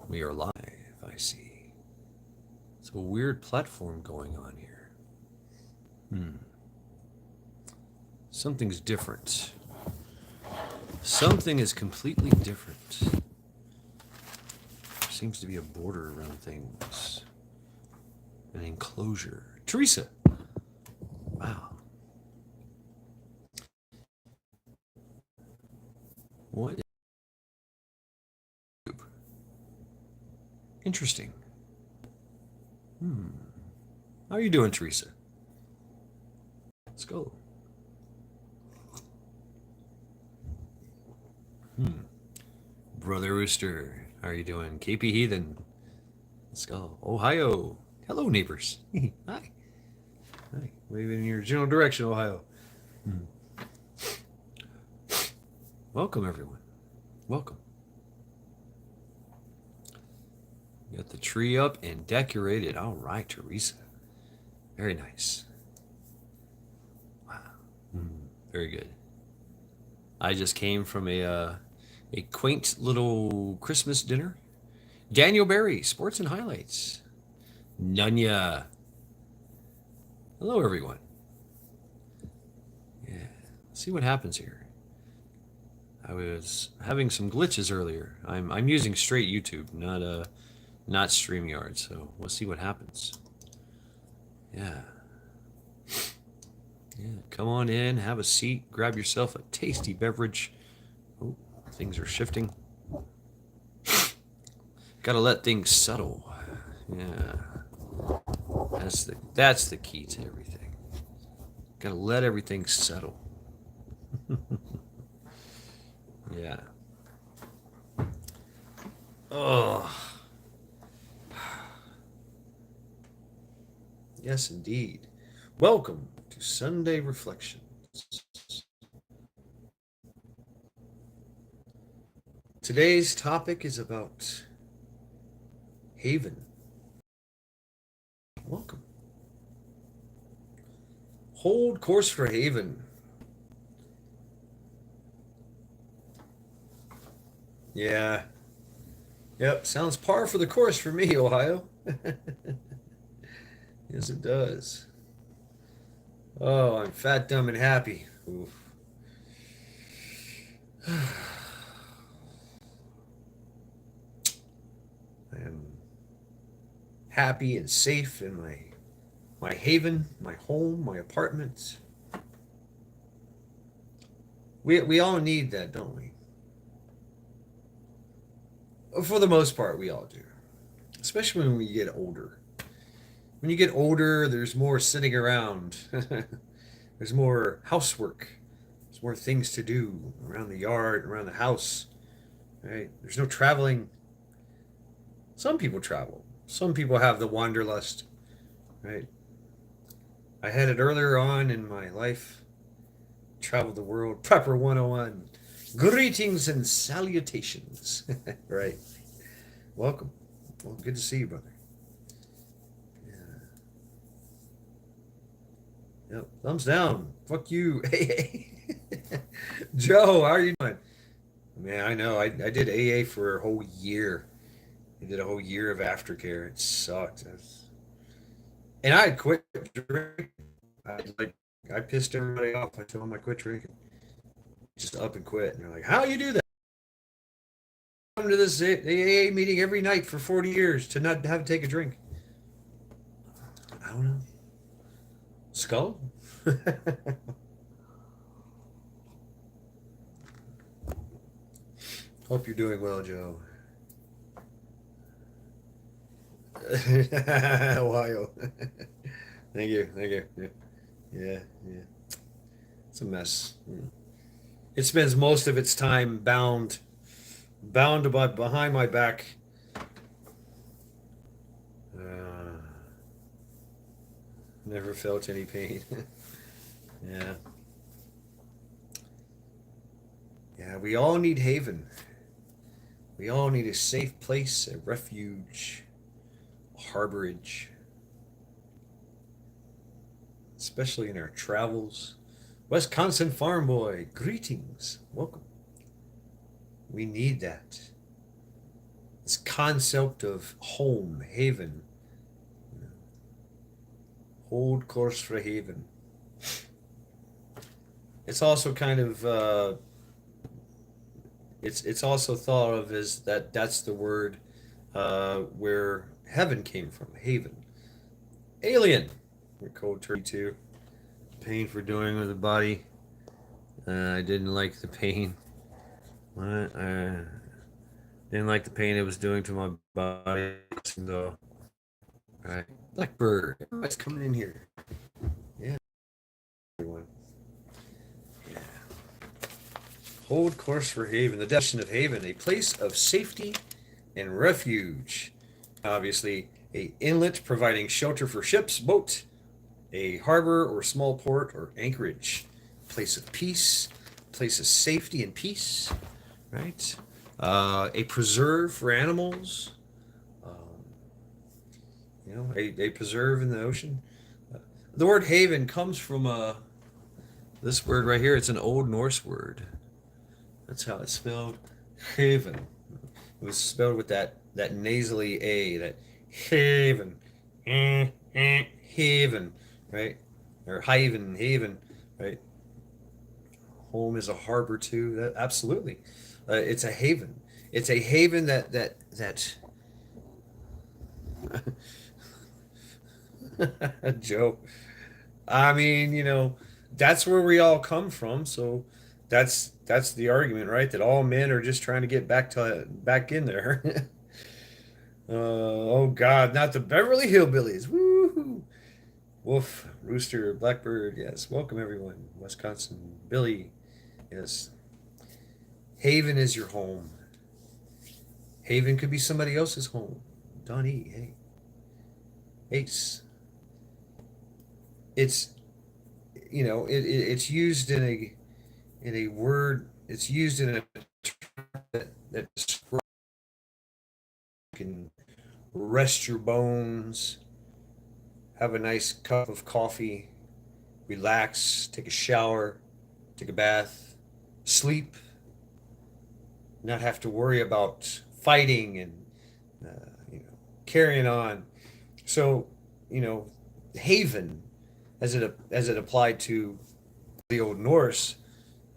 We are live, I see. It's a weird platform going on here. Something's different. Something is completely different. There seems to be a border around things. An enclosure. Teresa! Wow. What? Interesting. How are you doing, Teresa? Let's go. Brother Rooster, how are you doing? KP Heathen, let's go. Ohio, hello neighbors. Hi. Hi. Waving in your general direction, Ohio. Welcome, everyone. Welcome. Got the tree up and decorated. All right, Teresa. Very nice. Wow. Very good. I just came from a quaint little Christmas dinner. Daniel Barry, Sports and Highlights. Nunya. Hello, everyone. Yeah. Let's see what happens here. I was having some glitches earlier. I'm using straight YouTube, not StreamYard. So we'll see what happens. Yeah. Yeah. Come on in, have a seat, grab yourself a tasty beverage. Oh, things are shifting. Gotta let things settle. Yeah. That's the key to everything. Gotta let everything settle. Yeah. Oh. Yes, indeed. Welcome to Sunday Reflections. Today's topic is about Haven. Welcome. Hold course for Haven. Yeah. Yep, sounds par for the course for me, Ohio. Yes, it does. Oh, I'm fat, dumb, and happy. Oof. I am happy and safe in my haven, my home, my apartment. We all need that, don't we? For the most part, we all do. Especially when we get older. When you get older, there's more sitting around. There's more housework. There's more things to do around the yard, around the house. Right? There's no traveling. Some people travel. Some people have the wanderlust. Right? I had it earlier on in my life. Traveled the world. Prepper 101. Greetings and salutations. Right. Welcome. Well, good to see you, brother. Yep. Thumbs down. Fuck you. Hey, hey. Joe, how are you doing? Man, I know. I did AA for a whole year. I did a whole year of aftercare. It sucked. And I had quit drinking. Like I pissed everybody off. I told them I quit drinking. Just up and quit. And they're like, "How you do that?" Come to this AA meeting every night for 40 years to not have to take a drink. I don't know. Skull? Hope you're doing well, Joe. Ohio. Thank you. Thank you. Yeah. Yeah. Yeah. It's a mess. It spends most of its time bound about behind my back. Uh, Never felt any pain. Yeah. Yeah. We all need haven. We all need a safe place, a refuge, a harborage, especially in our travels. Wisconsin Farm Boy, greetings. Welcome. We need that. This concept of home, haven. Hold course for haven. It's also kind of it's also thought of as that's the word where heaven came from, haven. Alien. Code 32. Pain for doing with the body. I didn't like the pain. What? Didn't like the pain it was doing to my body. So, all right. Blackbird. Everybody's coming in here. Yeah, everyone. Yeah. Hold course for haven. The definition of haven: a place of safety and refuge. Obviously, a inlet providing shelter for ships, boat, a harbor or small port or anchorage. Place of peace, place of safety and peace, right? A preserve for animals, um, a preserve in the ocean. The word haven comes from this word right here. It's an Old Norse word. That's how it's spelled, haven. It was spelled with that nasally a, that haven, haven, right? Or haven, right? Home is a harbor too. Absolutely, it's a haven. It's a haven that Joe. I mean, that's where we all come from. So that's the argument, right? That all men are just trying to get back in there. Oh God, not the Beverly Hillbillies. Woo! Wolf, Rooster, Blackbird. Yes, welcome everyone. Wisconsin, Billy. Yes, Haven is your home. Haven could be somebody else's home. Donnie, hey, Ace. It's it's used in a word. It's used in a term that describes you can rest your bones, have a nice cup of coffee, relax, take a shower, take a bath, sleep, not have to worry about fighting and carrying on. So, you know, haven, as it applied to the Old Norse,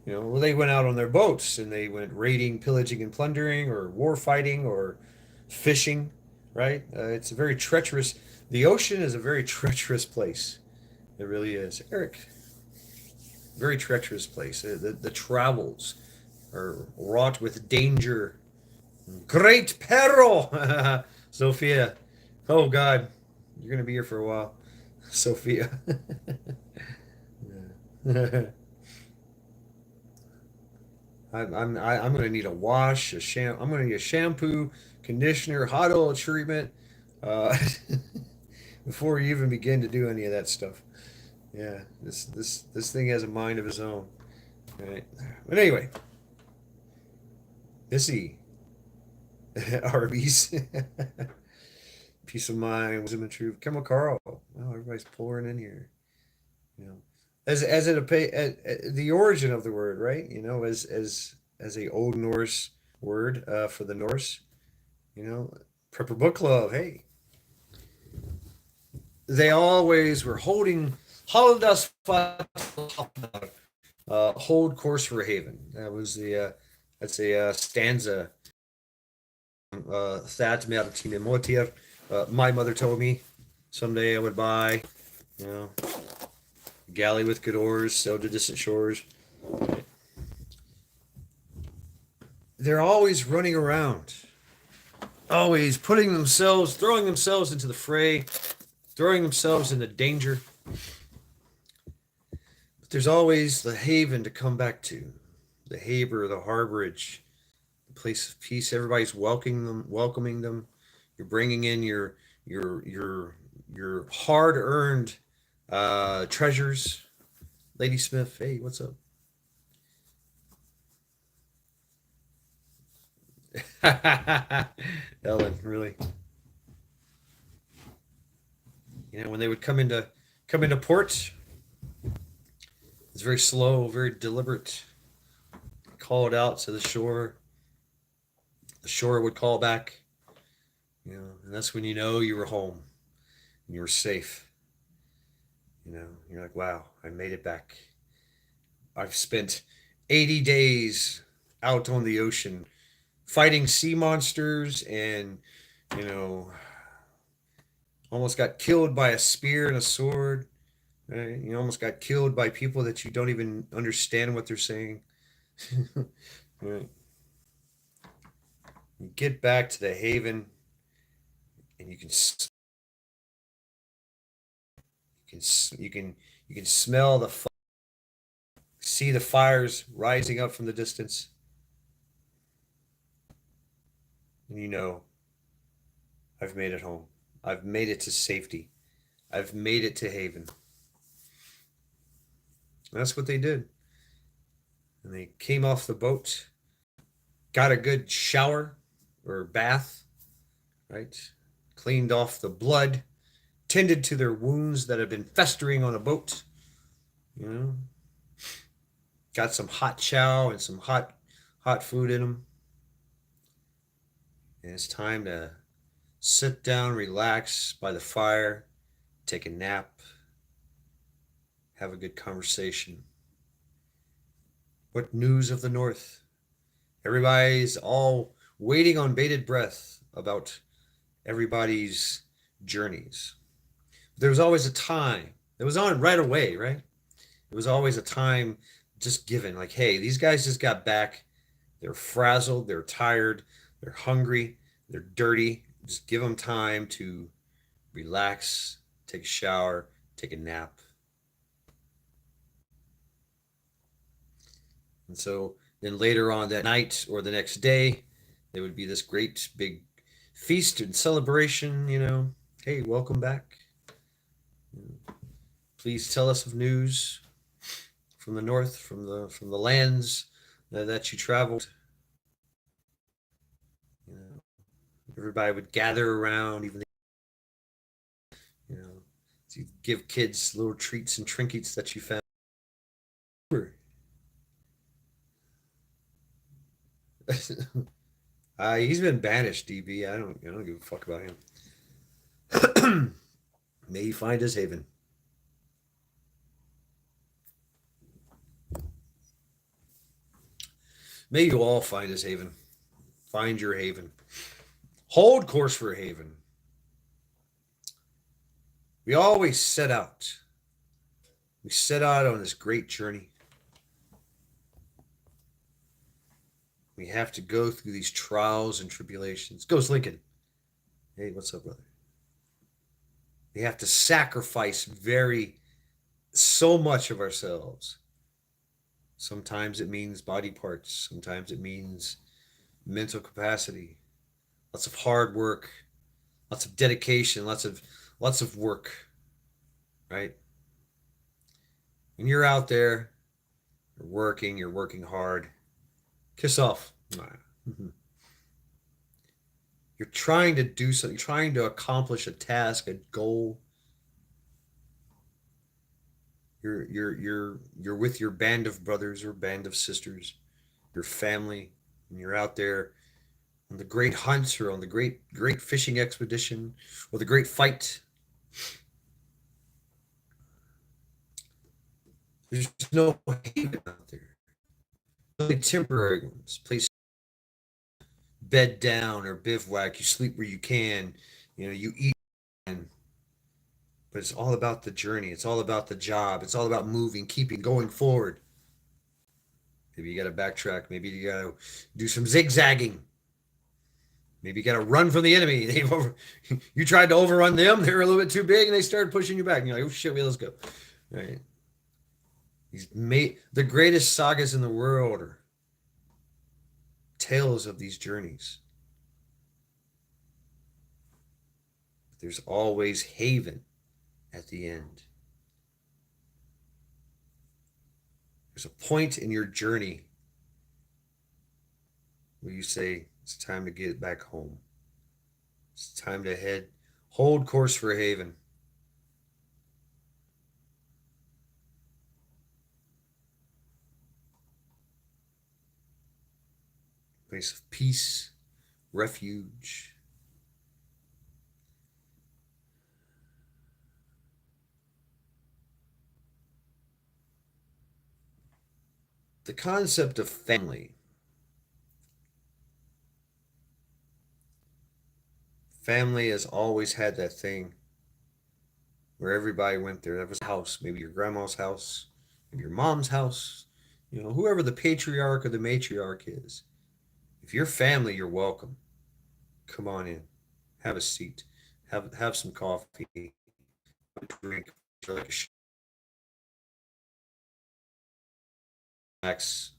well, they went out on their boats and they went raiding, pillaging, and plundering, or war fighting, or fishing. Right? It's a very treacherous. The ocean is a very treacherous place. It really is, Eric. Very treacherous place. The travels are wrought with danger, great peril. Sophia, oh God, you're gonna be here for a while, Sophia. I'm gonna need a wash, I'm gonna need a shampoo, conditioner, hot oil treatment, uh, before you even begin to do any of that stuff. Yeah, this thing has a mind of its own. All right, but anyway, Missy, Arby's, peace of mind, wisdom and truth. Come on, Carl. Oh, everybody's pouring in here. You know, as it the origin of the word, right? As a Old Norse word for the Norse. You know, Prepper Book Club. Hey, they always were holding Holodas hold course for haven. That's a stanza. That Martine Motir. My mother told me someday I would buy, you know, a galley with good oars, sail to distant shores. They're always running around, always throwing themselves into the fray, throwing themselves into danger. But there's always the haven to come back to, the haber, the harborage, the place of peace. Everybody's welcoming them. You're bringing in your hard earned treasures. Lady Smith, hey, what's up? Ellen, really? When they would come into port, it's very slow, very deliberate. Called out to the shore. The shore would call back, and that's when you were home and you were safe. You're like, wow, I made it back. I've spent 80 days out on the ocean fighting sea monsters and, you know, almost got killed by a spear and a sword. Right? You almost got killed by people that you don't even understand what they're saying. Right? You get back to the haven, and you can smell see the fires rising up from the distance, and I've made it home. I've made it to safety. I've made it to haven. And that's what they did. And they came off the boat, got a good shower or bath, right? Cleaned off the blood, tended to their wounds that had been festering on a boat, you know, got some hot chow and some hot food in them. And it's time to sit down, relax by the fire, take a nap, have a good conversation. What news of the North? Everybody's all waiting on bated breath about everybody's journeys. There was always a time. It was on right away, right? It was always a time just given, like, hey, these guys just got back. They're frazzled, they're tired, they're hungry, they're dirty. Just give them time to relax, take a shower, take a nap. And so then later on that night or the next day, there would be this great big feast and celebration. Hey, welcome back. Please tell us of news from the north, from the lands that you traveled. You know, everybody would gather around, even you know, to give kids little treats and trinkets that you found. He's been banished, DB. I don't give a fuck about him. May he find his haven. May you all find his haven. Find your haven. Hold course for haven. We always set out. We set out on this great journey. We have to go through these trials and tribulations. Ghost Lincoln. Hey, what's up, brother? We have to sacrifice so much of ourselves. Sometimes it means body parts. Sometimes it means mental capacity. Lots of hard work, lots of dedication, lots of work, right? When you're out there, you're working hard. Kiss off. You're trying to do something, you're trying to accomplish a task, a goal. You're with your band of brothers or band of sisters, your family, and you're out there on the great hunt or on the great fishing expedition or the great fight. There's no haven out there. Only temporary ones. Place bed down or bivouac. You sleep where you can. You eat. But it's all about the journey. It's all about the job. It's all about moving, keeping going forward. Maybe you got to backtrack. Maybe you got to do some zigzagging. Maybe you got to run from the enemy. You tried to overrun them. They were a little bit too big, and they started pushing you back. And you're like, oh shit, let's go. Right? The greatest sagas in the world are tales of these journeys. There's always haven at the end. There's a point in your journey where you say, it's time to get back home. It's time to hold course for haven. Place of peace, refuge. The concept of family. Family has always had that thing where everybody went there. That was a house, maybe your grandma's house, maybe your mom's house, whoever the patriarch or the matriarch is. If you're family, you're welcome. Come on in, have a seat, have some coffee, drink, like a snacks.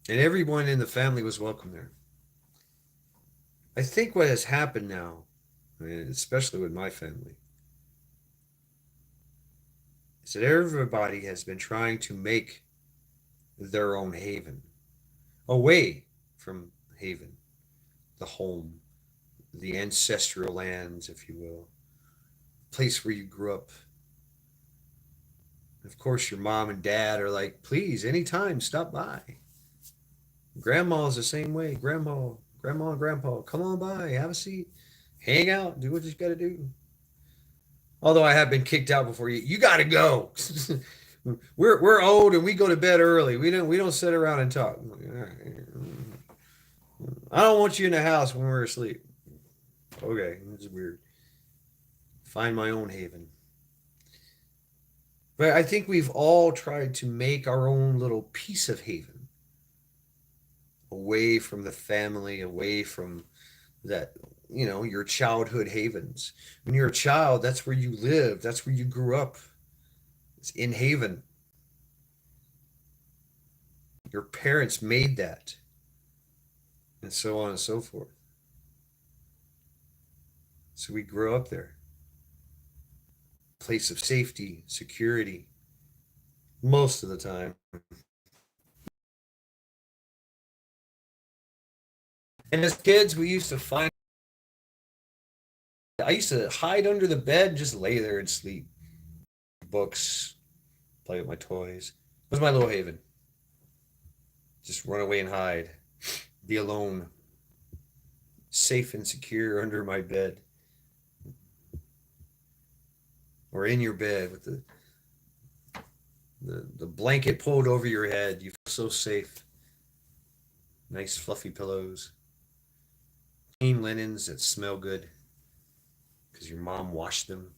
And everyone in the family was welcome there. I think what has happened now, especially with my family, is that everybody has been trying to make their own haven away from haven, the home, the ancestral lands, if you will, place where you grew up. Of course, your mom and dad are like, please, anytime, stop by. Grandma's the same way. Grandma and grandpa, come on by, have a seat, hang out, do what you got to do. Although I have been kicked out before. You got to go. we're old and we go to bed early. We don't sit around and talk. I don't want you in the house when we're asleep. Okay, it's weird. Find my own haven. But I think we've all tried to make our own little piece of haven away from the family, away from that, your childhood havens. When you're a child, that's where you live, that's where you grew up. It's in haven. Your parents made that, and so on and so forth. So we grow up there. Place of safety, security, most of the time. And as kids, we used to find, I used to hide under the bed and just lay there and sleep. Books, play with my toys. It was my little haven. Just run away and hide. Be alone. Safe and secure under my bed. Or in your bed with the blanket pulled over your head. You feel so safe. Nice fluffy pillows. Clean linens that smell good because your mom washed them.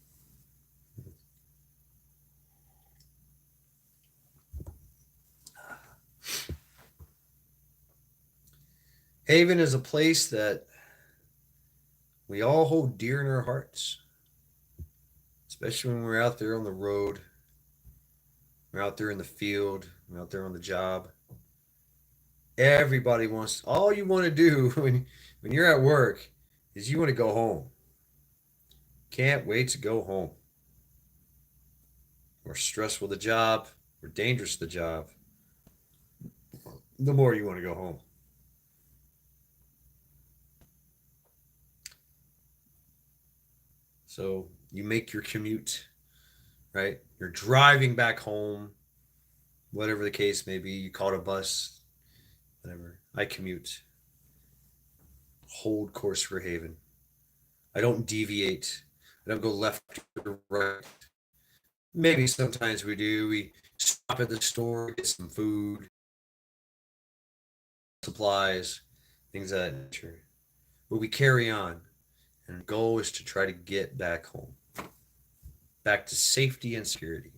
Haven is a place that we all hold dear in our hearts, especially when we're out there on the road, we're out there in the field, we're out there on the job. Everybody wants, all you want to do when you're at work is you want to go home. Can't wait to go home. More stressful the job, more dangerous the job, the more you want to go home. So you make your commute, right? You're driving back home, whatever the case may be. You caught a bus, whatever. I commute. Hold course for Haven. I don't deviate. I don't go left or right. Maybe sometimes we do. We stop at the store, get some food, supplies, things of that nature. But we carry on. And the goal is to try to get back home, back to safety and security.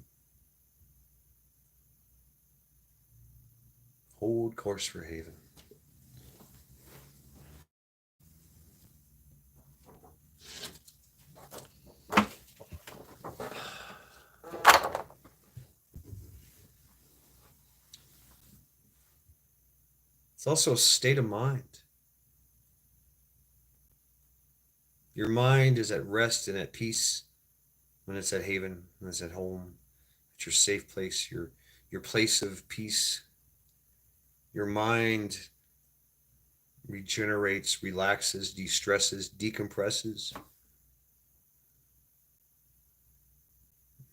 Hold course for Haven. It's also a state of mind. Your mind is at rest and at peace when it's at haven, when it's at home. It's your safe place, your place of peace. Your mind regenerates, relaxes, de-stresses, decompresses.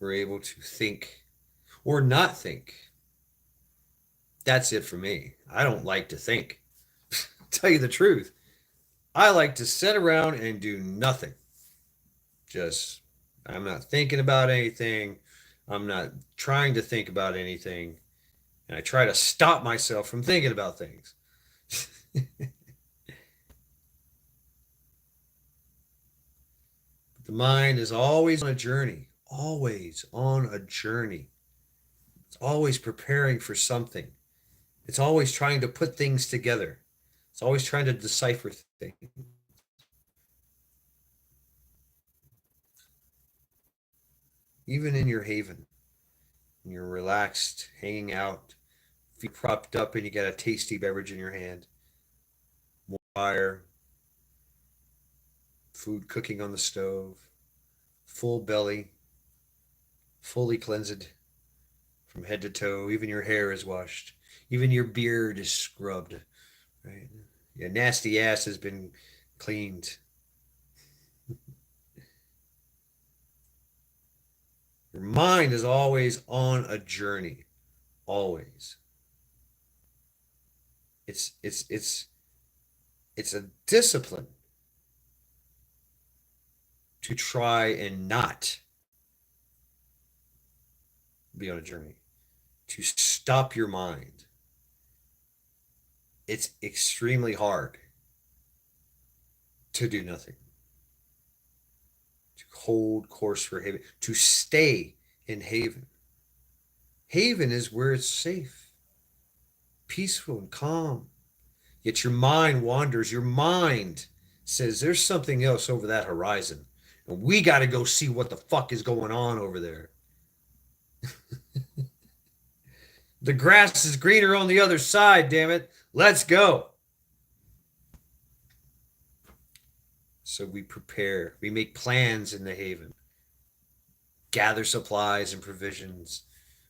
We're able to think or not think. That's it for me. I don't like to think. Tell you the truth. I like to sit around and do nothing. Just, I'm not thinking about anything. I'm not trying to think about anything. And I try to stop myself from thinking about things. The mind is always on a journey, always on a journey. It's always preparing for something. It's always trying to put things together. It's always trying to decipher things. Even in your haven, when you're relaxed, hanging out, feet propped up, and you got a tasty beverage in your hand, more fire, food cooking on the stove, full belly, fully cleansed from head to toe. Even your hair is washed. Even your beard is scrubbed, right? Your nasty ass has been cleaned. Your mind is always on a journey, always. It's a discipline to try and not be on a journey, to stop your mind. It's extremely hard to do nothing, to hold course for haven, to stay in haven. Haven is where it's safe, peaceful, and calm. Yet your mind wanders. Your mind says there's something else over that horizon. And we got to go see what the fuck is going on over there. The grass is greener on the other side, damn it. Let's go. So we prepare, we make plans in the haven, gather supplies and provisions.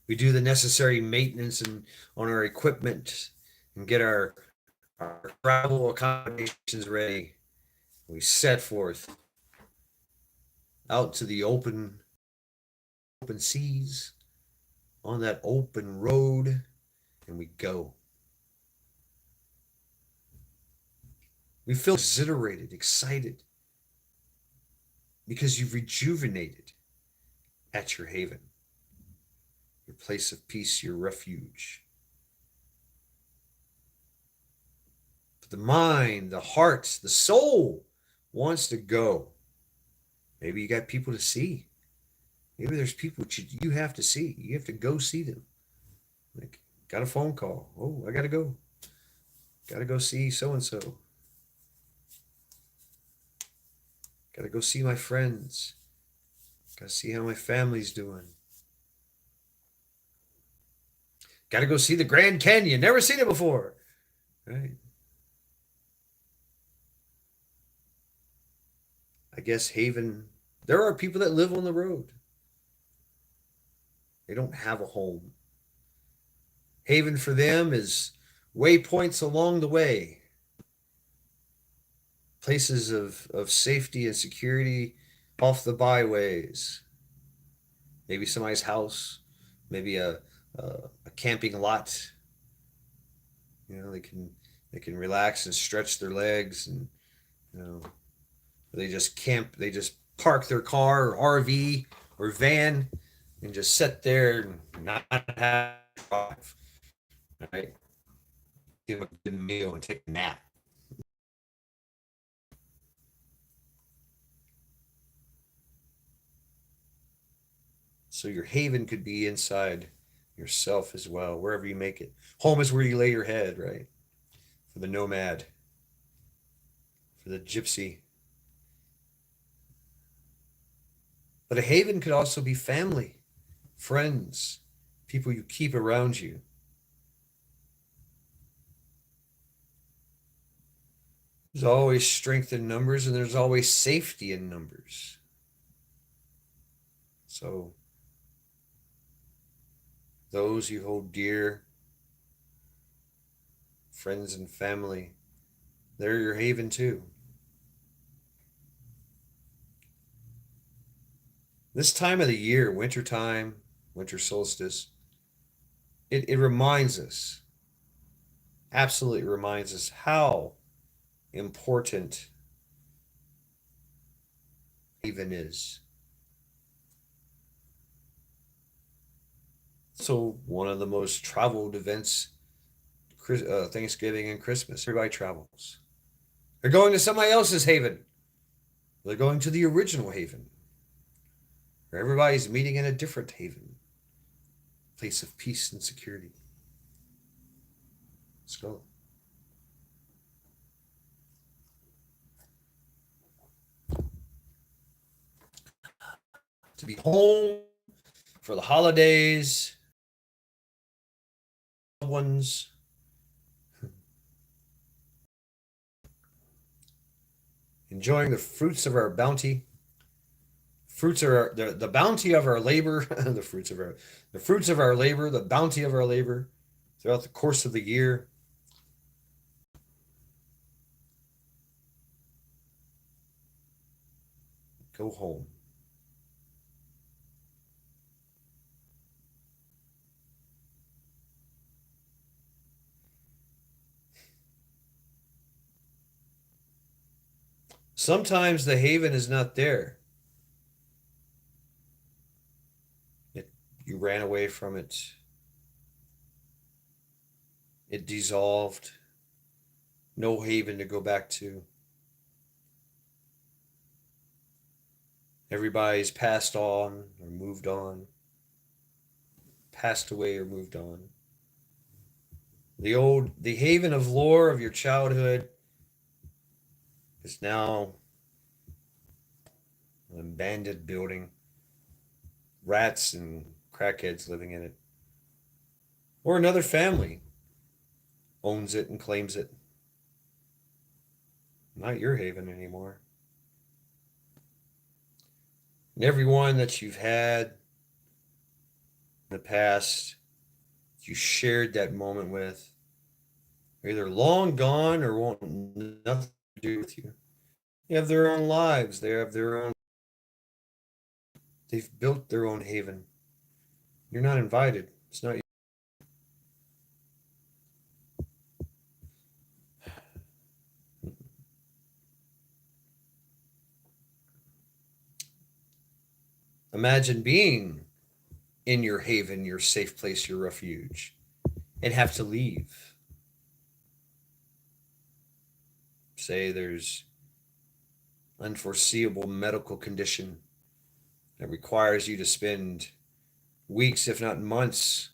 We do the necessary maintenance on our equipment and get our travel accommodations ready. We set forth out to the open seas on that open road, and we go. We feel exhilarated, excited, because you've rejuvenated at your haven, your place of peace, your refuge. But the mind, the heart, the soul wants to go. Maybe you got people to see. Maybe there's people you have to see. You have to go see them. Like, got a phone call. Oh, I got to go. Got to go see so-and-so. Got to go see my friends. Got to see how my family's doing. Got to go see the Grand Canyon. Never seen it before. Right? I guess haven, there are people that live on the road. They don't have a home. Haven for them is waypoints along the way, places of safety and security off the byways. Maybe somebody's house, maybe a camping lot. You know, they can relax and stretch their legs, and you know, they just camp. They just park their car or RV or van and just sit there and not have to drive. Right? Give a good meal and take a nap. So your haven could be inside yourself as well, wherever you make it. Home is where you lay your head, right? For the nomad, for the gypsy. But a haven could also be family, friends, people you keep around you. There's always strength in numbers, and there's always safety in numbers. So those you hold dear, friends and family, they're your haven too. This time of the year, winter time, winter solstice, it reminds us absolutely reminds us how important haven is. So one of the most traveled events, Thanksgiving and Christmas. Everybody travels. They're going to somebody else's haven. They're going to the original haven, where everybody's meeting in a different haven, place of peace and security. Let's go. To be home for the holidays, loved ones, enjoying the fruits of our bounty, fruits are the bounty of our labor, the fruits of our labor, the bounty of our labor throughout the course of the year. Go home. Sometimes the haven is not there. You ran away from it. It dissolved. No haven to go back to. Everybody's passed on or moved on, passed away or moved on. The haven of lore of your childhood is now an abandoned building, rats and crackheads living in it. Or another family owns it and claims it. Not your haven anymore. And everyone that you've had in the past, you shared that moment with, are either long gone or want nothing to do with you. They have their own lives. They've built their own haven. You're not invited. It's not. Imagine being in your haven, your safe place, your refuge, and have to leave. Say there's unforeseeable medical condition that requires you to spend weeks, if not months,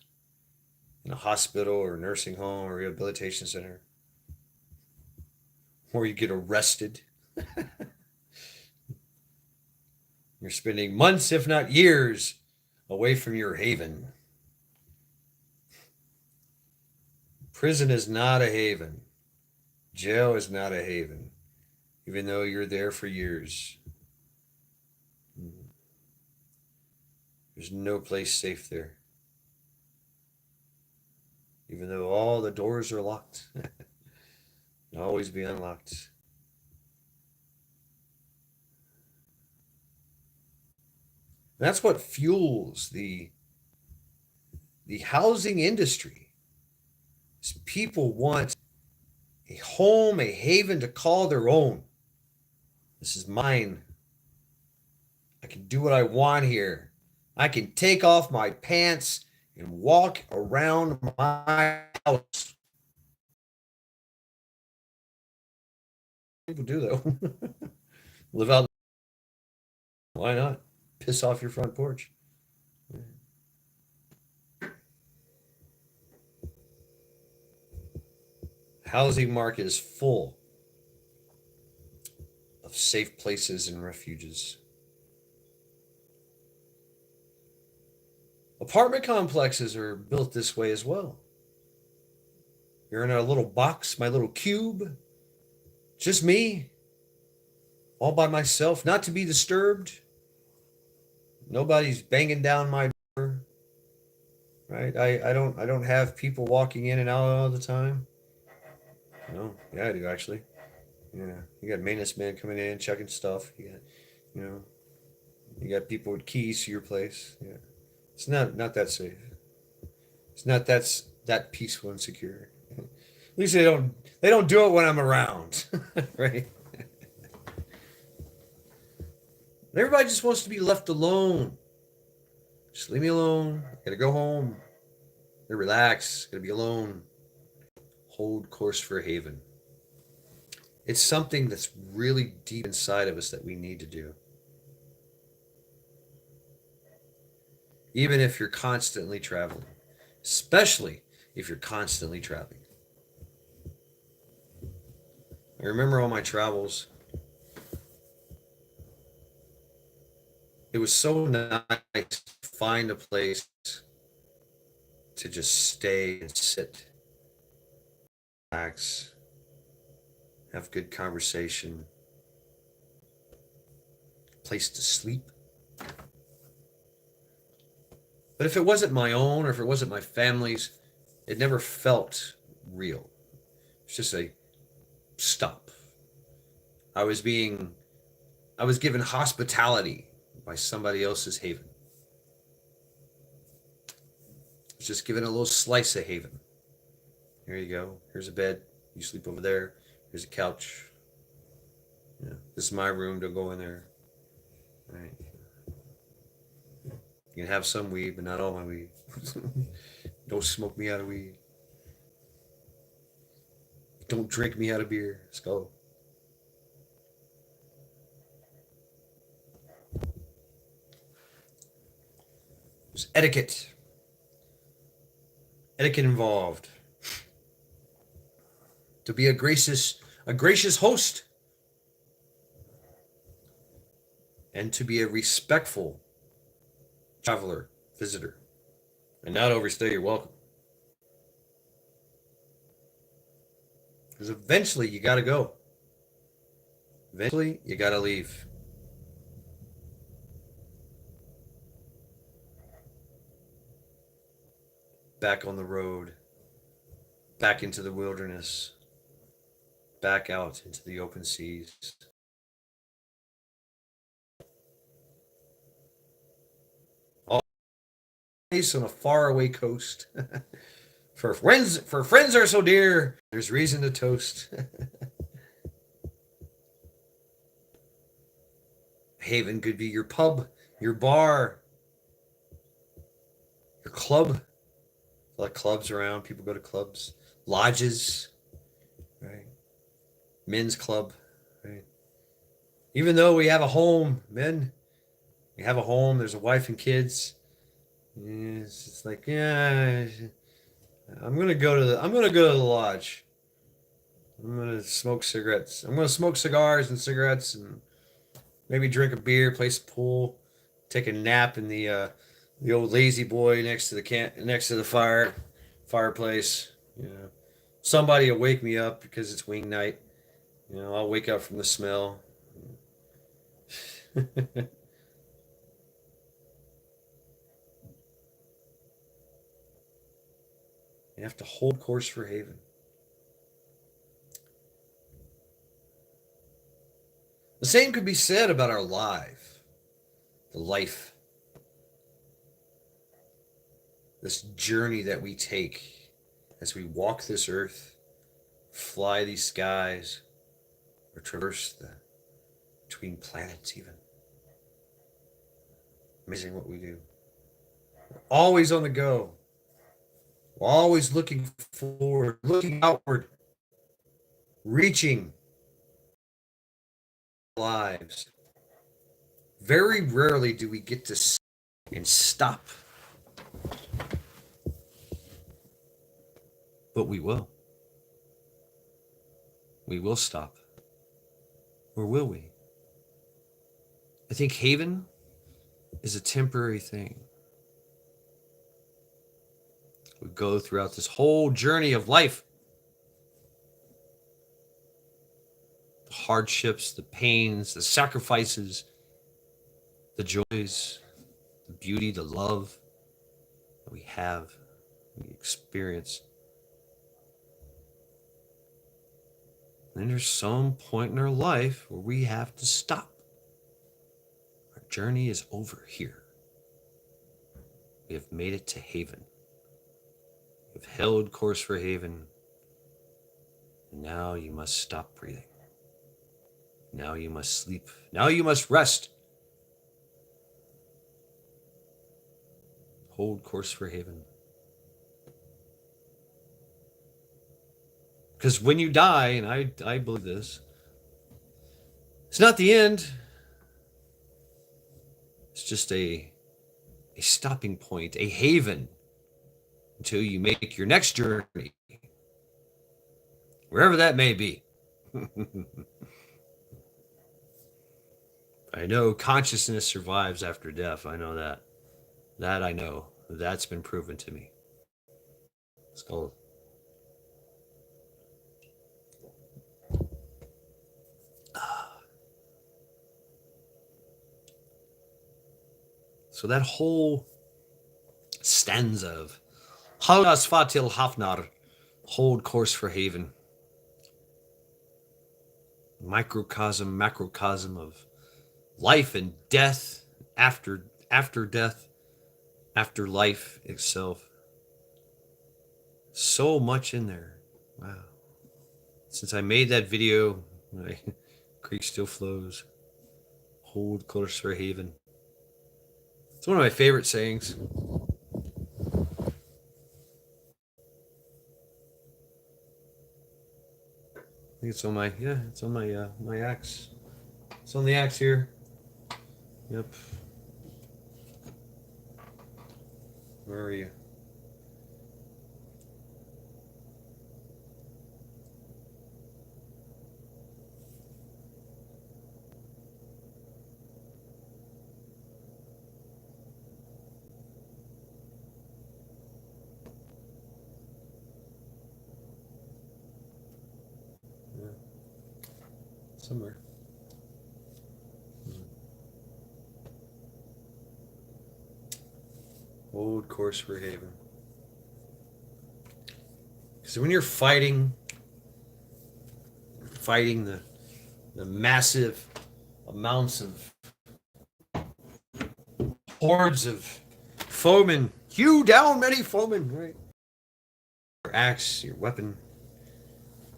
in a hospital or nursing home or rehabilitation center, or you get arrested. You're spending months, if not years, away from your haven. Prison is not a haven. Jail is not a haven, even though you're there for years. There's no place safe there, even though all the doors are locked. They'll always be unlocked. That's what fuels the housing industry. Is people want a home, a haven to call their own. This is mine. I can do what I want here. I can take off my pants and walk around my house. People do though. Live out. Why not? Piss off your front porch. Housing market is full of safe places and refuges. Apartment complexes are built this way as well. You're in a little box, my little cube, just me, all by myself, not to be disturbed. Nobody's banging down my door, right? I don't have people walking in and out all the time. No, yeah, I do actually. Yeah, you got maintenance men coming in, checking stuff. You know, you got people with keys to your place. Yeah, it's not that safe. It's not that peaceful and secure. least they don't do it when I'm around, right? Everybody just wants to be left alone. Just leave me alone. I gotta go home. Gotta relax. Gotta be alone. Hold course for Haven. It's something that's really deep inside of us that we need to do. Even if you're constantly traveling, especially if you're constantly traveling. I remember on my travels, it was so nice to find a place to just stay and sit, relax, have good conversation, place to sleep. But if it wasn't my own or if it wasn't my family's, it never felt real. It's just a stop. I was being, I was given hospitality by somebody else's haven. I was just given a little slice of haven. Here you go. Here's a bed. You sleep over there. Here's a couch. Yeah, this is my room. Don't go in there. All right. You can have some weed, but not all my weed. Don't smoke me out of weed. Don't drink me out of beer. Let's go. There's etiquette. Etiquette involved. To be a gracious host, and to be a respectful traveler, visitor, and not overstay your welcome. Because eventually you got to go. Eventually you got to leave. Back on the road, back into the wilderness, back out into the open seas. Always on a faraway coast. For friends are so dear, there's reason to toast. Haven could be your pub, your bar, your club. A lot of clubs around. People go to clubs, lodges, right? Men's club, right? Even though we have a home, men, we have a home. There's a wife and kids. Yeah, it's just like, yeah, I'm gonna go to the lodge. I'm gonna smoke cigarettes. I'm gonna smoke cigars and cigarettes and maybe drink a beer, play some pool, take a nap in the old lazy boy next to the fireplace. You know, somebody will wake me up because it's wing night. I'll wake up from the smell. You have to hold course for Haven. The same could be said about our the life, this journey that we take as we walk this earth, fly these skies, or traverse the between planets even. Amazing what we do. We're always on the go. We're always looking forward, looking outward, reaching lives. Very rarely do we get to sit and stop. But we will. We will stop. Or will we? I think Haven is a temporary thing. We go throughout this whole journey of life. The hardships, the pains, the sacrifices, the joys, the beauty, the love that we have, we experience. And then there's some point in our life where we have to stop. Our journey is over here. We have made it to Haven. We've held course for Haven. And now you must stop breathing. Now you must sleep. Now you must rest. Hold course for haven. Because when you die, and I believe this, it's not the end. It's just a stopping point, a haven, until you make your next journey, wherever that may be. I know consciousness survives after death. I know that. That I know. That's been proven to me. It's called. So that whole stanza of Haldas Fatil Hafnar, hold course for haven. Microcosm, macrocosm of life and death, after death, after life itself. So much in there. Wow. Since I made that video, my creek still flows. Hold course for haven. It's one of my favorite sayings. I think it's on my my axe. It's on the axe here. Yep. Where are you? Yeah. Somewhere. Hold course for haven. Because when you're fighting the massive amounts of hordes of foemen, hew down many foemen, right? Your axe, your weapon,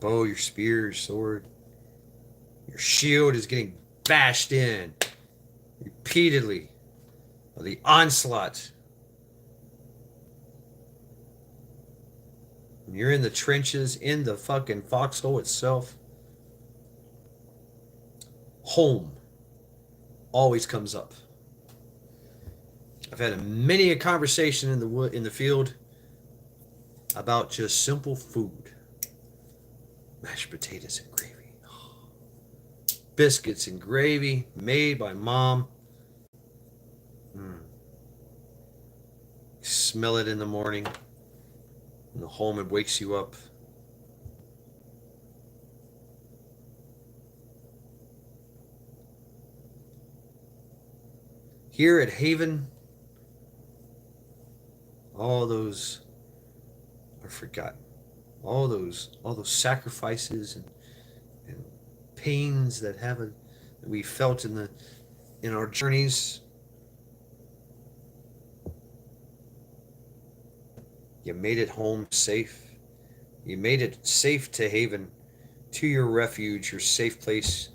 bow, your spear, your sword, your shield is getting bashed in repeatedly by the onslaught. When you're in the trenches, in the fucking foxhole itself, home always comes up. I've had many a conversation in the field about just simple food. Mashed potatoes and gravy. Biscuits and gravy made by mom. Smell it in the morning. In the home, it wakes you up. Here at Haven, all those are forgotten. All those sacrifices and pains that we felt in our journeys. You made it home safe. You made it safe to Haven, to your refuge, your safe place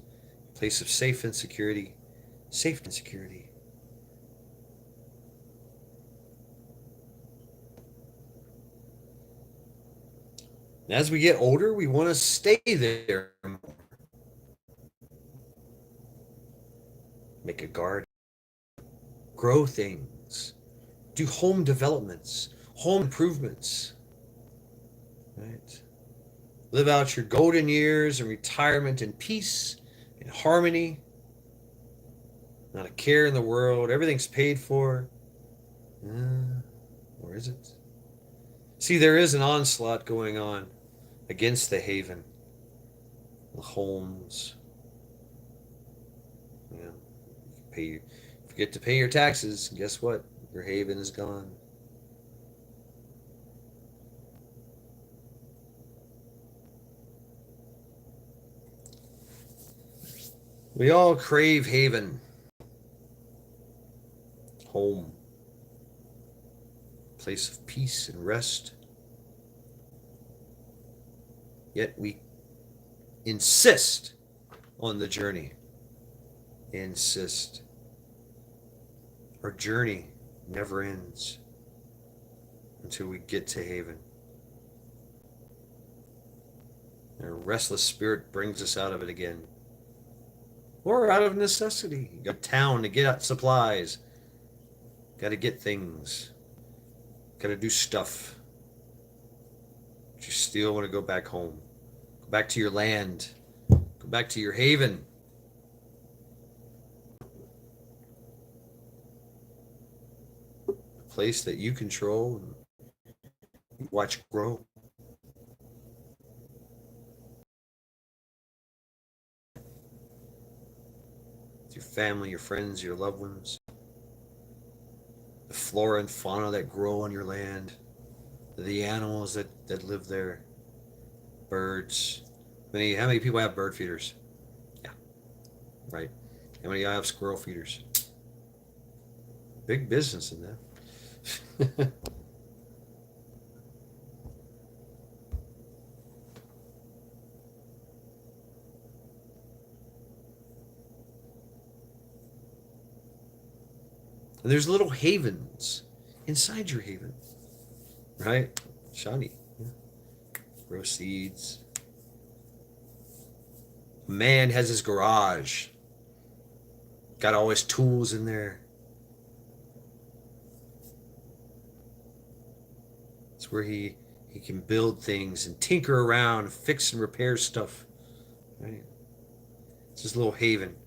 of safe and security. Safety and security. And as we get older, we want to stay there. Make a garden. Grow things. Do home developments. Home improvements. Right? Live out your golden years and retirement in peace and harmony. Not a care in the world. Everything's paid for. Or is it? See, there is an onslaught going on against the Haven, the homes. Yeah. Forget to pay your taxes. Guess what? Your Haven is gone. We all crave Haven. Home. Place of peace and rest. Yet we Insist on the journey. Insist. Our journey never ends until we get to Haven. And a restless spirit brings us out of it again. Or out of necessity. You got town to get out supplies. Got to get things. Got to do stuff. But you still want to go back home. Go back to your land. Go back to your haven. A place that you control and watch grow. Your family, your friends, your loved ones, the flora and fauna that grow on your land, the animals that live there, birds. How many people have bird feeders? Yeah, right. How many have squirrel feeders? Big business in that. And there's little havens inside your haven, right? Shiny. Yeah. Grow seeds. A man has his garage. Got all his tools in there. It's where he can build things and tinker around, fix and repair stuff. Right? It's his little haven.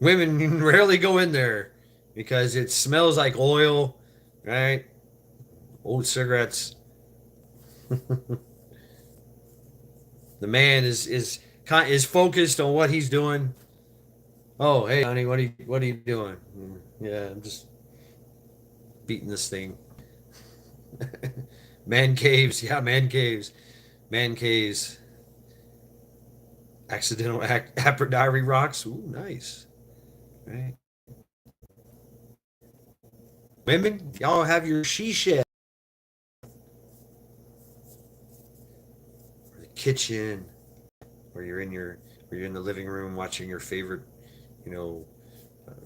Women rarely go in there because it smells like oil, right? Old cigarettes. The man is focused on what he's doing. Oh, hey, honey, what are you doing? Yeah, I'm just beating this thing. Man caves, yeah, man caves, man caves. Accidental Aphrodite rocks. Ooh, nice. Right. Women, y'all have your she shed. Or the kitchen, or you're in the living room watching your favorite,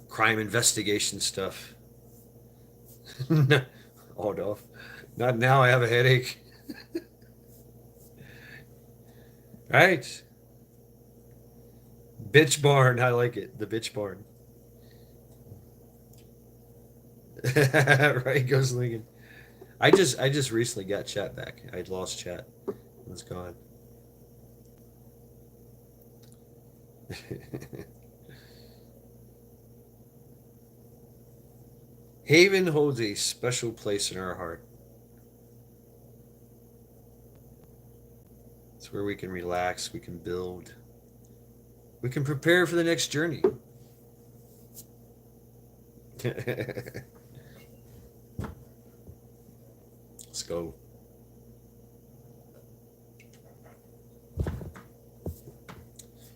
crime investigation stuff. Hold off. Not now. I have a headache. Right. Bitch barn. I like it. The bitch barn. Right, goes Lincoln. I just recently got chat back. I'd lost chat. It was gone. Haven holds a special place in our heart. It's where we can relax, we can build, we can prepare for the next journey. Let's go.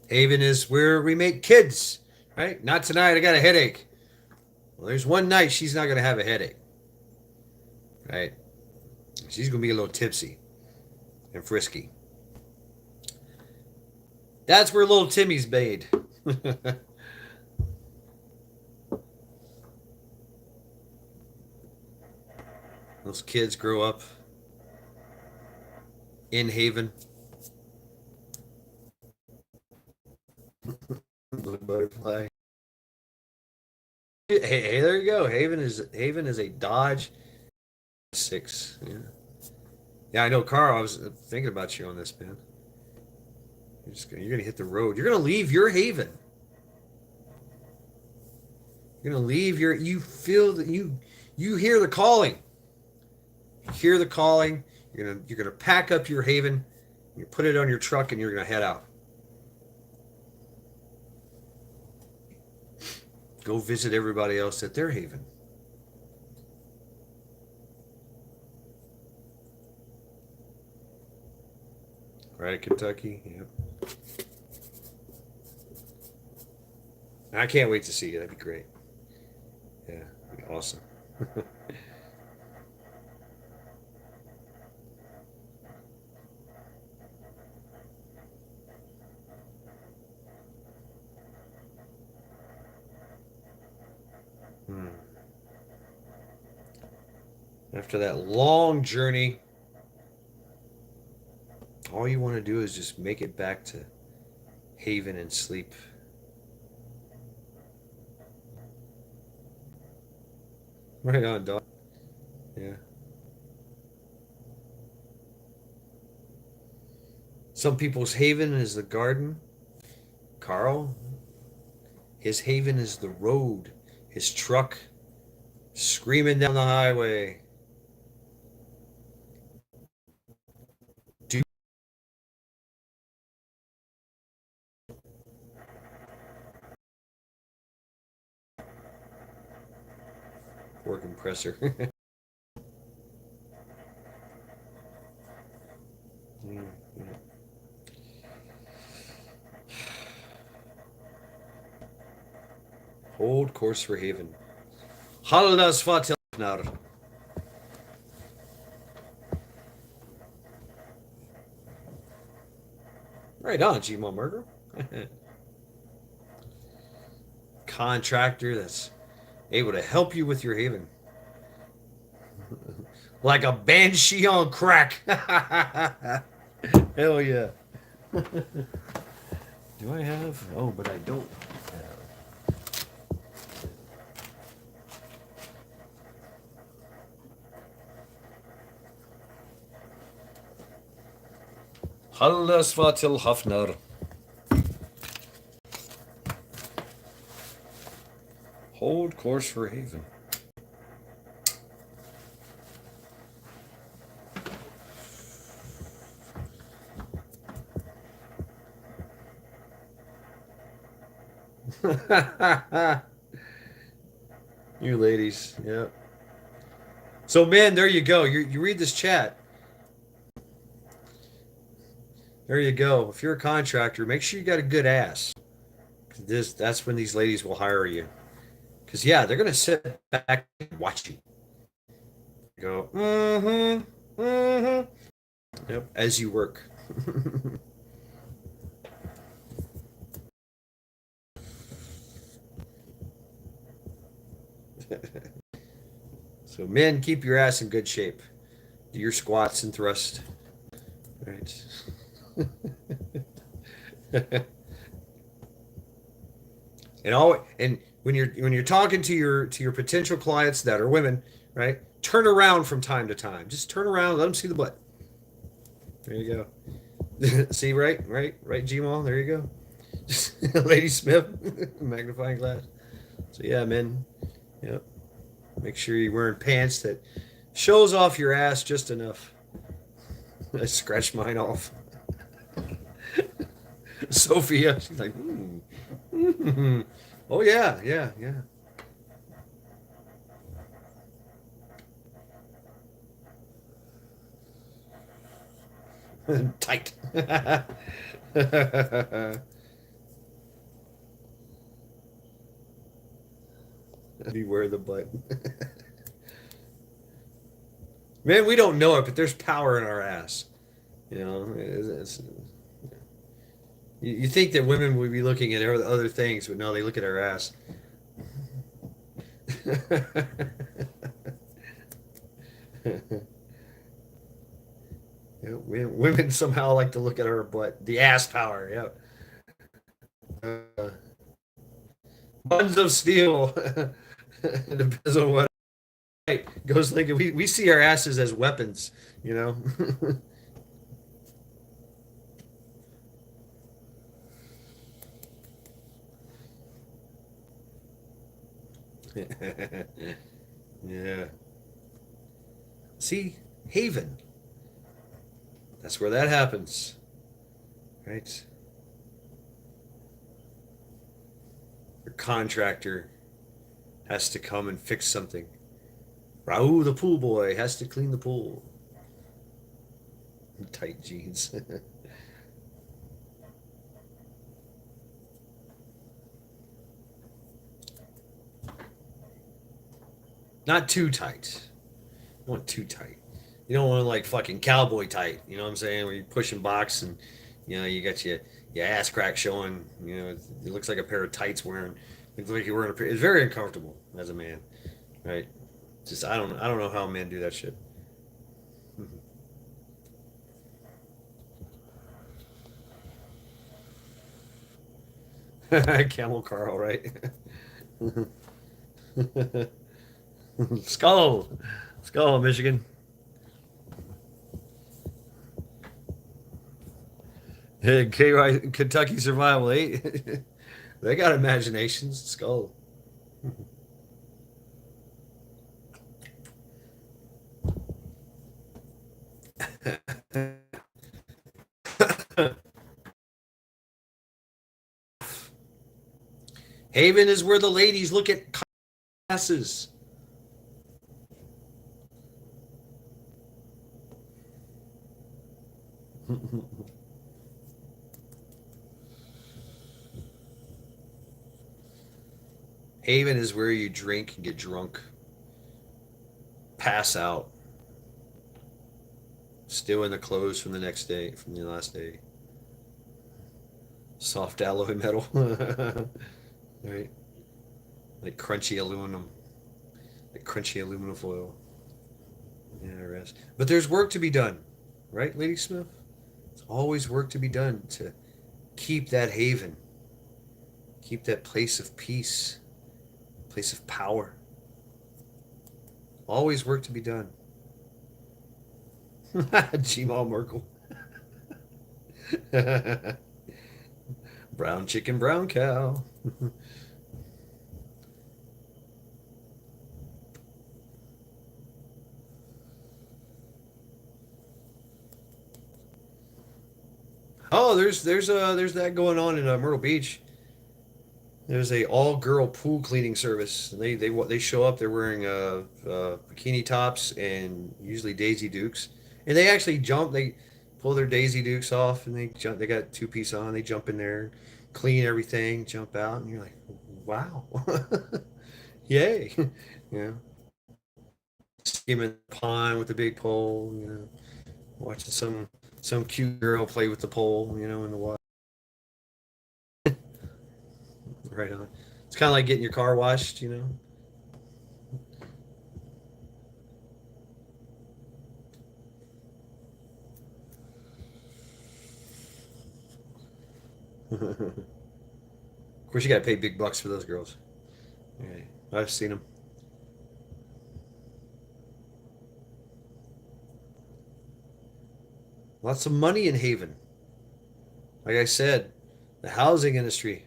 Haven is where we make kids, right? Not tonight, I got a headache. Well, there's one night she's not going to have a headache, right? She's going to be a little tipsy and frisky. That's where little Timmy's made. Those kids grow up in Haven. Blue butterfly. Hey, there you go. Haven is a Dodge 6. Yeah. Yeah, I know, Carl. I was thinking about you on this, man. You're gonna hit the road. You're gonna leave your haven. You're gonna leave your. You feel that you hear the calling. You hear the calling. You're gonna pack up your haven. You put it on your truck, and you're gonna head out. Go visit everybody else at their haven. Right, Kentucky. Yep. I can't wait to see you. That'd be great. Yeah, that'd be awesome. Hmm. After that long journey, all you want to do is just make it back to Haven and sleep. Right on, dog. Yeah. Some people's haven is the garden. Carl, his haven is the road. His truck screaming down the highway. Do Poor compressor. Mm, mm. Hold course for Haven. Haldas Fatilfnar. Right on, Gmo Murder. Contractor that's able to help you with your Haven. Like a banshee on crack. Hell yeah. Do I have? Oh, but I don't have. Haldas Fatilhafnar. Hold course for Haven. You ladies, yeah. So, man, there you go. You read this chat. There you go. If you're a contractor, make sure you got a good ass. That's when these ladies will hire you. Because yeah, they're gonna sit back and watch you. Go, mm-hmm, mm-hmm. Yep, as you work. So men, keep your ass in good shape. Do your squats and thrust. Right. And when you're talking to your potential clients that are women, right? Turn around from time to time. Just turn around, let them see the butt. There you go. See, right, Gmail. There you go. Lady Smith, magnifying glass. So yeah, men. Yep. Make sure you're wearing pants that shows off your ass just enough. I scratched mine off. Sophia, she's like, oh yeah, yeah, yeah. Tight. Beware the butt. Man, we don't know it, but there's power in our ass. You know, you think that women would be looking at other things, but no, they look at our ass. Yeah, women somehow like to look at our butt. The ass power, yeah. Buns of steel. It depends on what. Right. Goes like we see our asses as weapons, you know. Yeah. See, Haven. That's where that happens, right? Your contractor has to come and fix something. Raul, the pool boy, has to clean the pool. Tight jeans. Not too tight. You want too tight. You don't want like fucking cowboy tight. You know what I'm saying? Where you're pushing box and you got your ass crack showing. It looks like a pair of tights wearing. It's like you were in a. It's very uncomfortable as a man, right? Just I don't know how men do that shit. Camel Carl, right? Skull, Skull, Michigan. Hey, Kentucky Survival 8. They got imaginations. Skull. Haven is where the ladies look at classes. Haven is where you drink and get drunk, pass out, still in the clothes from the next day, from the last day. Soft alloy metal, right? Like crunchy aluminum, like crunchy aluminum foil. Yeah, rest. But there's work to be done, right, Lady Smith? There's always work to be done to keep that haven, keep that place of peace, place of power. Always work to be done. Gmail Merkel. Brown chicken, brown cow. Oh, there's that going on in Myrtle Beach. There's a all girl pool cleaning service. And they show up. They're wearing bikini tops and usually Daisy Dukes, and they actually jump. They pull their Daisy Dukes off and they jump. They got two piece on. They jump in there, clean everything, jump out, and you're like, wow, yay, yeah. Skimming the pond with the big pole, watching some cute girl play with the pole, in the water. Right on. It's kind of like getting your car washed. Of course, you got to pay big bucks for those girls. Yeah, I've seen them. Lots of money in Haven. Like I said, the housing industry.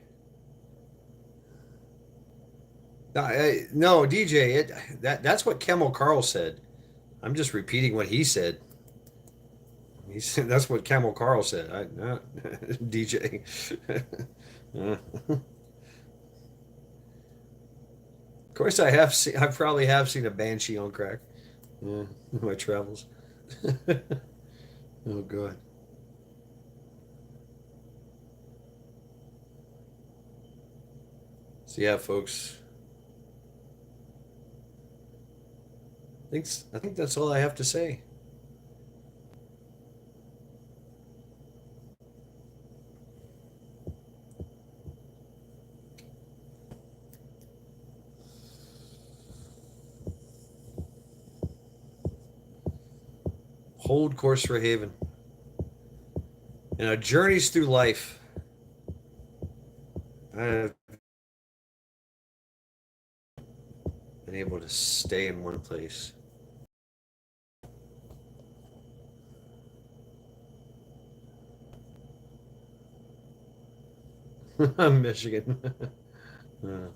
No, DJ, that's what Camel Carl said. I'm just repeating what he said. He said that's what Camel Carl said. DJ. Of course, I have seen. I probably have seen a banshee on crack. In my travels. Oh god. So yeah, folks. I think that's all I have to say. Hold course for Haven. And our journeys through life. I've been able to stay in one place. Michigan. Uh,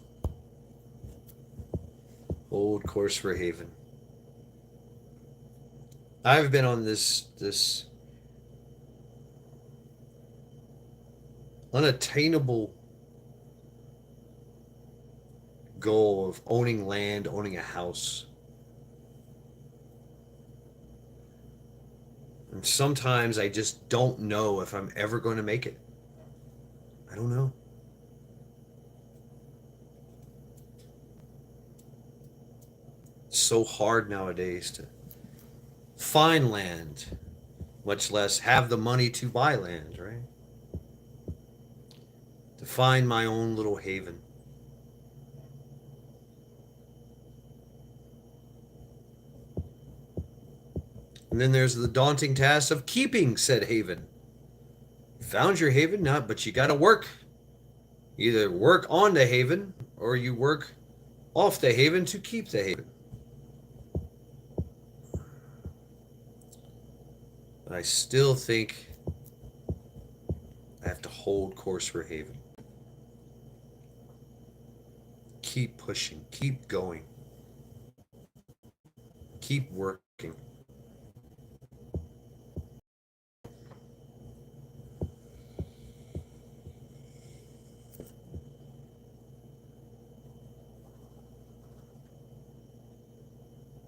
Hold course for Haven. I've been on this unattainable goal of owning land, owning a house. And sometimes I just don't know if I'm ever going to make it. I don't know. It's so hard nowadays to find land, much less have the money to buy land, right? To find my own little haven. And then there's the daunting task of keeping said haven. You found your haven, not, but you got to work. Either work on the haven or you work off the haven to keep the haven. But I still think I have to hold course for haven. Keep pushing, keep going, keep working.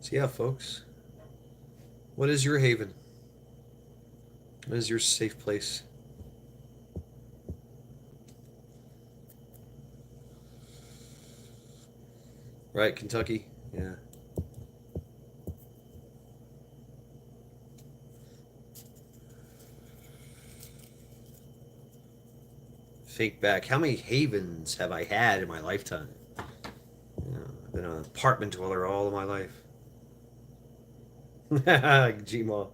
So, yeah, folks, what is your haven? What is your safe place? Right, Kentucky? Yeah. Think back. How many havens have I had in my lifetime? I've been an apartment dweller all of my life. Gmail.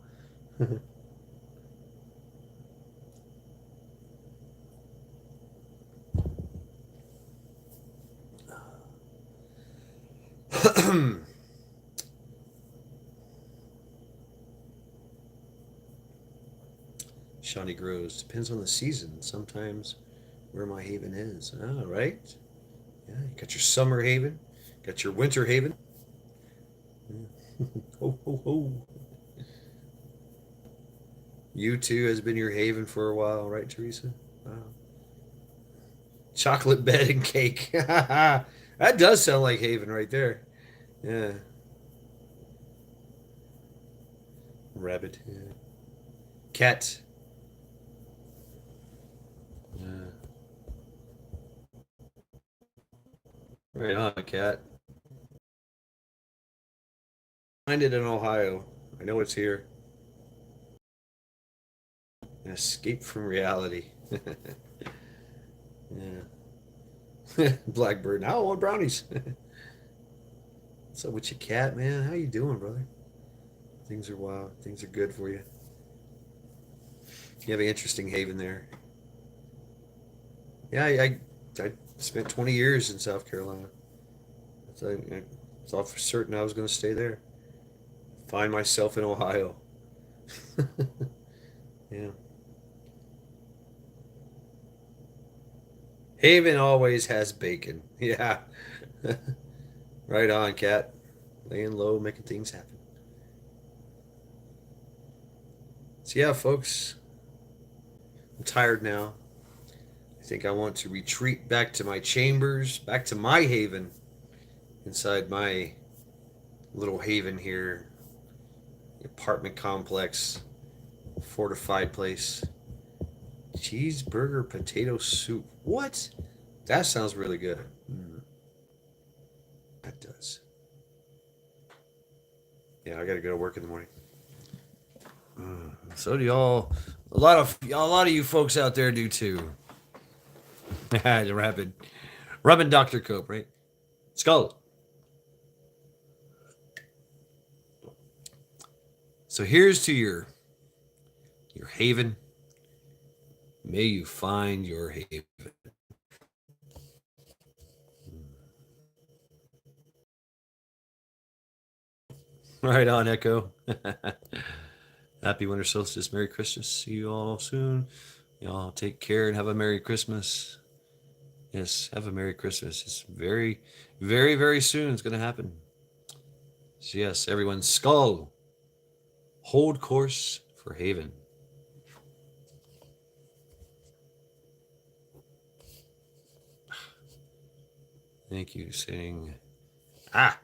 Shawnee grows. Depends on the season. Sometimes where my haven is. All right. Yeah, you got your summer haven, got your winter haven. Ho, ho, ho. You too has been your haven for a while, right, Teresa? Wow. Chocolate bed and cake. That does sound like haven right there. Yeah. Rabbit. Yeah. Cat. Yeah. Right on, cat. Find it in Ohio. I know it's here. An escape from reality. Yeah. Blackbird. Now I want brownies. What's up with your cat, man? How you doing, brother? Things are wild. Things are good for you. You have an interesting haven there. Yeah, I spent 20 years in South Carolina. So I thought for certain I was going to stay there. Find myself in Ohio. Yeah. Haven always has bacon. Yeah. Right on, cat. Laying low, making things happen. So yeah, folks, I'm tired now. I think I want to retreat back to my chambers, back to my haven, inside my little haven here, apartment complex, fortified place. Cheeseburger potato soup. What? That sounds really good. That does. Yeah, I gotta go to work in the morning. So do y'all. A lot of you folks out there do too. The rapid Dr. Cope, right? Skull. So here's to your haven. May you find your haven. Right on, Echo. Happy winter solstice. Merry Christmas. See you all soon. Y'all take care and have a Merry Christmas. Yes, have a Merry Christmas. It's very, very, very soon. It's going to happen. So, yes, everyone, skull. Hold course for Haven. Thank you, saying. Ah!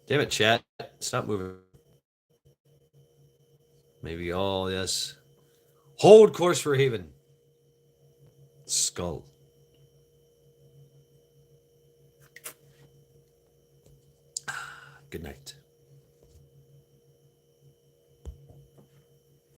Damn it, chat. Stop moving. Maybe all, yes. Hold course for Haven. Skull. Good night.